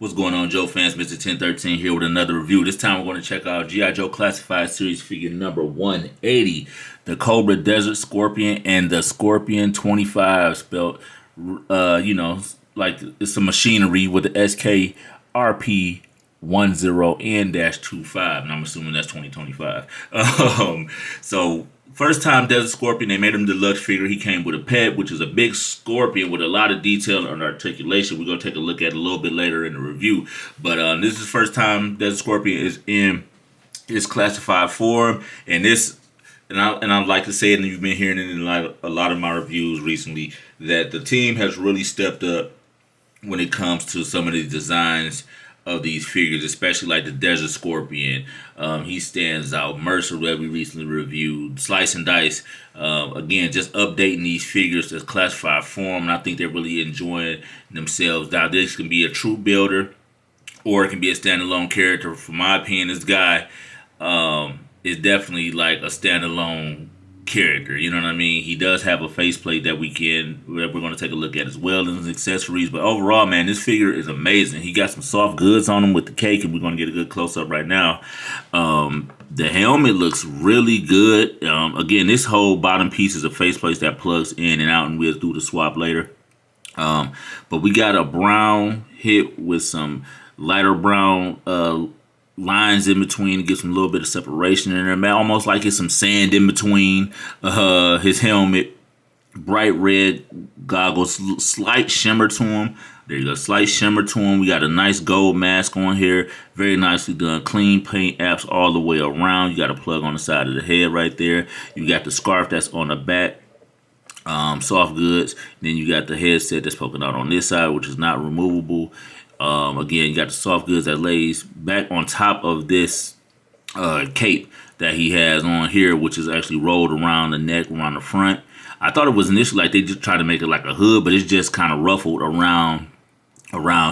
What's going on, Joe fans? Mr. 1013 here with another review. This time we're going to check out G.I. Joe Classified Series figure number 180, the Cobra Desert Scorpion and the Scorpion 25, spelled, like it's some machinery with the SKRP10N-25, and I'm assuming that's 2025. So first time Desert Scorpion, they made him the deluxe figure. He came with a pet, which is a big scorpion with a lot of detail and articulation. We're going to take a look at it a little bit later in the review. But this is the first time Desert Scorpion is in its classified form. And I'd like to say it, and you've been hearing it in a lot of my reviews recently, that the team has really stepped up when it comes to some of the designs of these figures, especially like the Desert Scorpion. He stands out. Mercer, that we recently reviewed. Slice and Dice. Again, just updating these figures to classified form, and I think they're really enjoying themselves. Now, this can be a true builder, or it can be a standalone character. For my opinion, this guy is definitely like a standalone character, you know what I mean? He does have a faceplate that we're going to take a look at, as well as accessories. But overall, man, this figure is amazing. He got some soft goods on him with the cake, and we're going to get a good close-up right now. The helmet looks really good. Again, this whole bottom piece is a faceplate that plugs in and out, and we'll do the swap later. But we got a brown hit with some lighter brown lines in between to get some little bit of separation in there, man. Almost like it's some sand in between his helmet. Bright red goggles, slight shimmer to him. There you go, slight shimmer to him. We got a nice gold mask on here, very nicely done. Clean paint apps all the way around. You got a plug on the side of the head right there. You got the scarf that's on the back. Soft goods. Then you got the headset that's poking out on this side, which is not removable. Again, you got the soft goods that lays back on top of this cape that he has on here, which is actually rolled around the neck, around the front. I thought it was initially like they just tried to make it like a hood, but it's just kind of ruffled around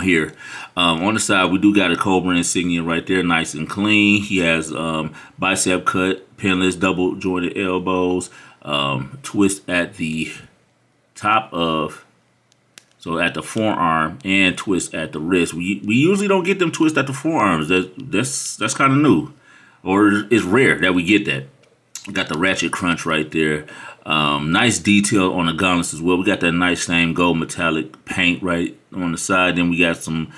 here. On the side, we do got a Cobra insignia right there, nice and clean. He has bicep cut, pinless, double jointed elbows, twist at the top of... So at the forearm, and twist at the wrist. We usually don't get them twists at the forearms. That's kind of new, or it's rare that we get that. Got the ratchet crunch right there. Nice detail on the gauntlets as well. We got that nice same gold metallic paint right on the side. Then we got some.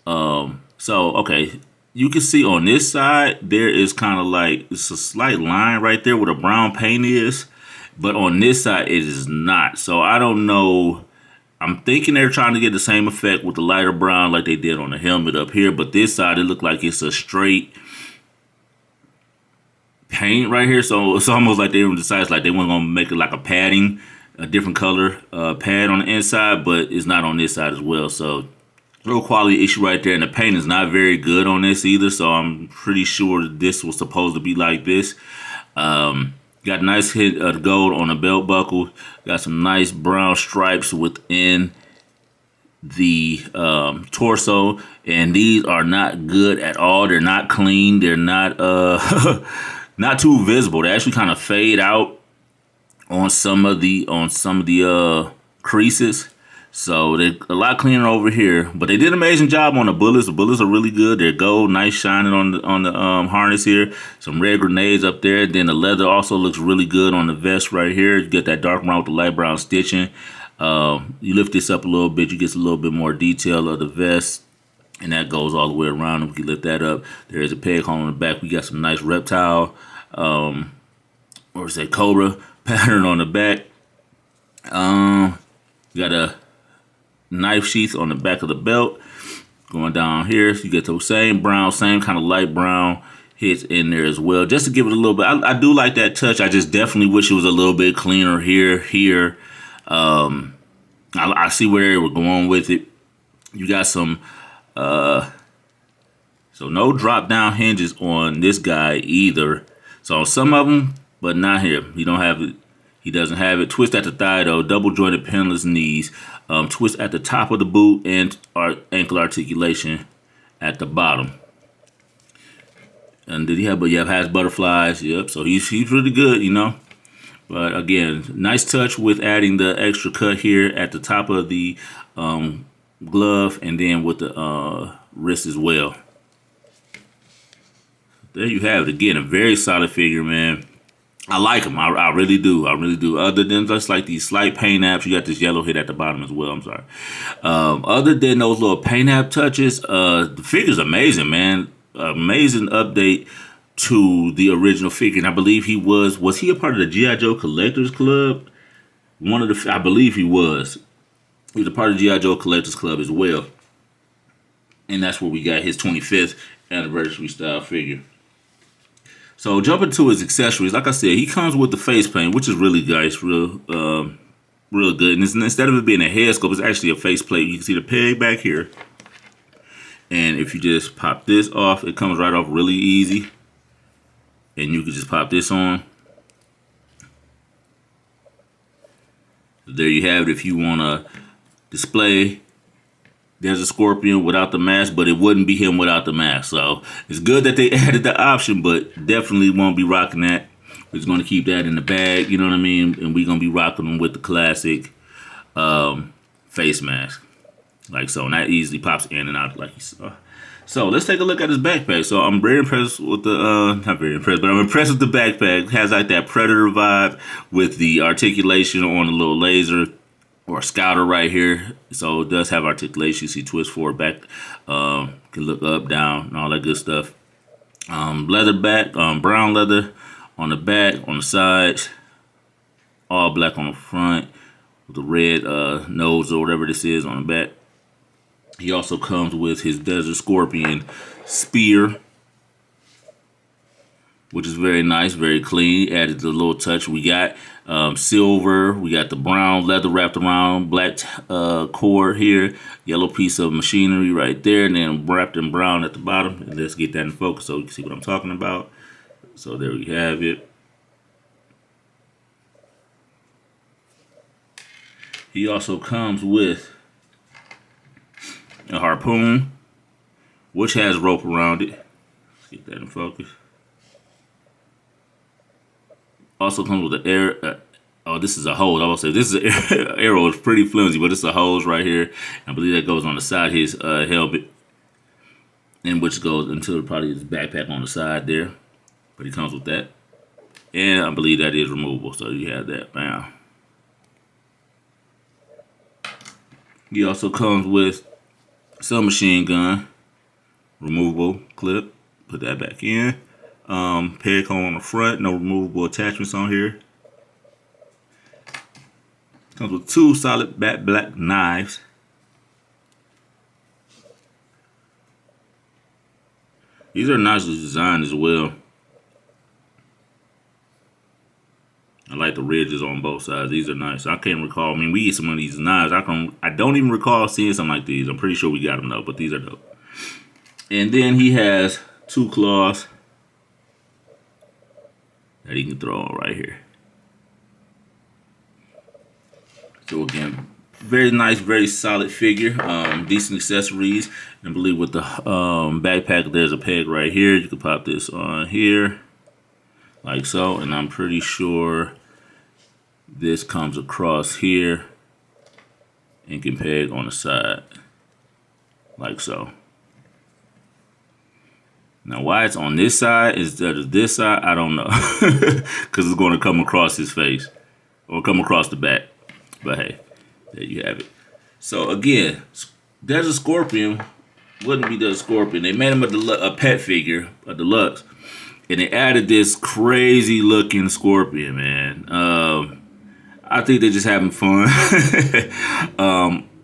Okay, you can see on this side there is kind of like it's a slight line right there where the brown paint is, but on this side it is not. So I don't know. I'm thinking they're trying to get the same effect with the lighter brown like they did on the helmet up here. But this side, it looked like it's a straight paint right here. So it's almost like they decided like they weren't going to make it like a padding, a different color pad on the inside. But it's not on this side as well. So real quality issue right there. And the paint is not very good on this either. So I'm pretty sure this was supposed to be like this. Got a nice hit of gold on the belt buckle. Got some nice brown stripes within the torso. And these are not good at all. They're not clean. They're not not too visible. They actually kind of fade out on some of the creases. So they're a lot cleaner over here, but they did an amazing job on the bullets. The bullets are really good. They're gold, nice shining on the harness here. Some red grenades up there. Then the leather also looks really good on the vest right here. You get that dark brown with the light brown stitching. You lift this up a little bit, you get a little bit more detail of the vest, and that goes all the way around. If you lift that up, there is a peg hole on the back. We got some nice reptile, or say cobra pattern on the back. We got a knife sheath on the back of the belt. Going down here, so you get the same brown, same kind of light brown hits in there as well, just to give it a little bit. I do like that touch. I just definitely wish it was a little bit cleaner here. I see where they were going with it. You got some, so no drop down hinges on this guy either. So on some of them, but not here. You don't have it. He doesn't have it. Twist at the thigh though, double jointed pinless knees. Twist at the top of the boot and ankle articulation at the bottom. And did he have? But yeah, has butterflies. Yep. So he's really good, you know. But again, nice touch with adding the extra cut here at the top of the glove, and then with the wrist as well. There you have it. Again, a very solid figure, man. I like them. I really do. I really do. Other than just like these slight paint apps, you got this yellow hit at the bottom as well. I'm sorry. Other than those little paint app touches, the figure's amazing, man. Amazing update to the original figure. And I believe was he a part of the G.I. Joe Collectors Club? I believe he was. He was a part of the G.I. Joe Collectors Club as well. And that's where we got his 25th anniversary style figure. So jumping to his accessories, like I said, he comes with the face paint, which is really nice, real good. And instead of it being a head sculpt, it's actually a face plate. You can see the peg back here. And if you just pop this off, it comes right off really easy. And you can just pop this on. There you have it. If you want to display, there's a Scorpion without the mask, but it wouldn't be him without the mask. So it's good that they added the option, but definitely won't be rocking that. We're just going to keep that in the bag, you know what I mean? And we're going to be rocking them with the classic face mask. Like so. And that easily pops in and out like you saw. So let's take a look at his backpack. So I'm very impressed with the, not very impressed, but I'm impressed with the backpack. It has like that Predator vibe with the articulation on the little laser or scouter right here. So it does have articulation. You see twist forward, back, can look up, down, and all that good stuff. Leather back, brown leather on the back, on the sides, all black on the front with the red nose or whatever this is on the back. He also comes with his Desert Scorpion spear, which is very nice, very clean. Added the little touch. We got silver. We got the brown leather wrapped around, black cord here, yellow piece of machinery right there, and then wrapped in brown at the bottom. And let's get that in focus so you can see what I'm talking about. So there we have it. He also comes with a harpoon, which has rope around it. Let's get that in focus. Also comes with the air. Oh, this is a hose. I will say this is an arrow. It's pretty flimsy, but it's a hose right here. I believe that goes on the side of his helmet, and which goes into probably his backpack on the side there. But he comes with that, and I believe that is removable. So you have that now. He also comes with submachine gun, removable clip. Put that back in. Peg hole on the front, no removable attachments on here. Comes with two solid black knives. These are nicely designed as well. I like the ridges on both sides. These are nice. I can't recall. I mean, we get some of these knives. I don't even recall seeing something like these. I'm pretty sure we got them though, but these are dope. And then he has two claws that he can throw on right here. So again, very nice, very solid figure. Decent accessories. And I believe with the backpack, there's a peg right here. You can pop this on here, like so. And I'm pretty sure this comes across here and can peg on the side, like so. Now, why it's on this side instead of this side, I don't know. Because it's going to come across his face or come across the back. But hey, there you have it. So again, Desert Scorpion wouldn't be Desert Scorpion. They made him a pet figure, a deluxe. And they added this crazy looking Scorpion, man. I think they're just having fun.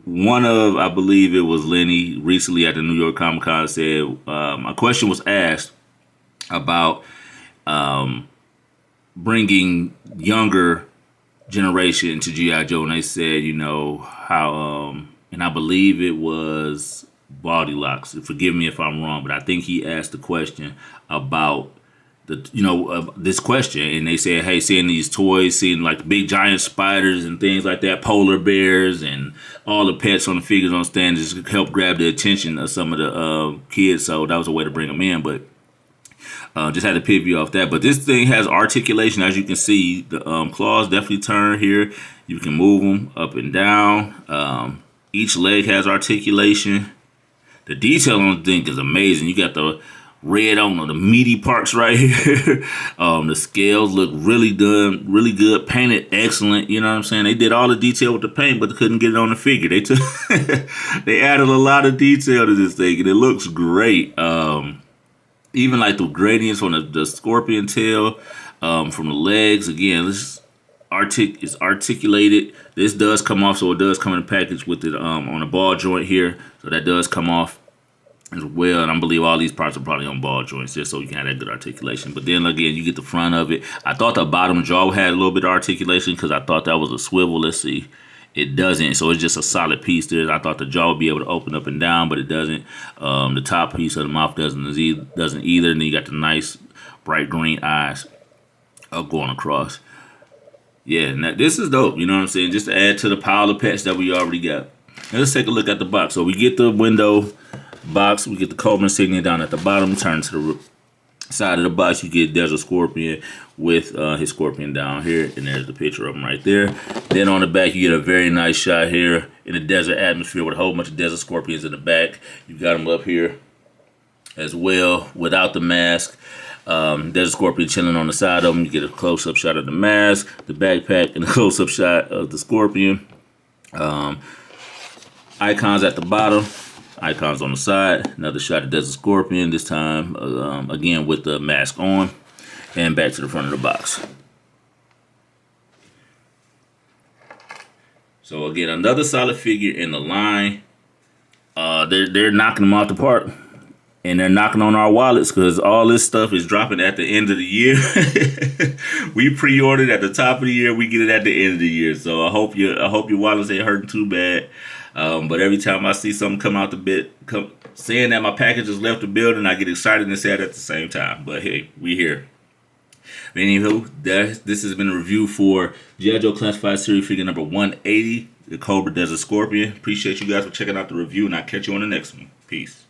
One of, I believe it was Lenny, recently at the New York Comic Con said, a question was asked about bringing younger generation to G.I. Joe. And they said, you know, how, and I believe it was Baldy Locks. Forgive me if I'm wrong, but I think he asked the question about this question, and they said, hey, seeing these toys, seeing like big giant spiders and things like that, polar bears and all the pets on the figures on stand just helped grab the attention of some of the kids. So that was a way to bring them in, but just had to pivot off that. But this thing has articulation, as you can see. The claws definitely turn here. You can move them up and down Each leg has articulation. The detail on the thing is amazing. You got the red on the meaty parts right here. The scales look really good. Painted excellent. You know what I'm saying? They did all the detail with the paint, but they couldn't get it on the figure. They took they added a lot of detail to this thing, and it looks great. Even like the gradients on the scorpion tail, from the legs. Again, this is articulated. This does come off, so it does come in a package with it on a ball joint here. So that does come off as well. And I believe all these parts are probably on ball joints just so you can have that good articulation. But then again, you get the front of it. I thought the bottom jaw had a little bit of articulation because I thought that was a swivel. Let's see. It doesn't, so it's just a solid piece there. I thought the jaw would be able to open up and down, but it doesn't. The top piece of the mouth doesn't either. And then you got the nice bright green eyes going across. Yeah, now this is dope. You know what I'm saying? Just to add to the pile of pets that we already got. Now let's take a look at the box. So we get the window box. We get the Cobra insignia down at the bottom. Turn to the side of the box. You get Desert Scorpion with his scorpion down here, and there's the picture of him right there. Then on the back, you get a very nice shot here in the desert atmosphere with a whole bunch of desert scorpions in the back. You got them up here as well without the mask. Desert Scorpion chilling on the side of him. You get a close-up shot of the mask, the backpack, and a close-up shot of the scorpion. Icons at the bottom, icons on the side. Another shot of Desert Scorpion, this time again with the mask on. And back to the front of the box. So again, another solid figure in the line. They're knocking them out the park. And they're knocking on our wallets because all this stuff is dropping at the end of the year. We pre-ordered at the top of the year. We get it at the end of the year. So I hope your wallets ain't hurting too bad. But every time I see something come out saying that my package has left the building, I get excited and sad at the same time. But hey, we here. Anywho, this has been a review for G.I. Joe Classified Series figure number 180, the Cobra Desert Scorpion. Appreciate you guys for checking out the review, and I'll catch you on the next one. Peace.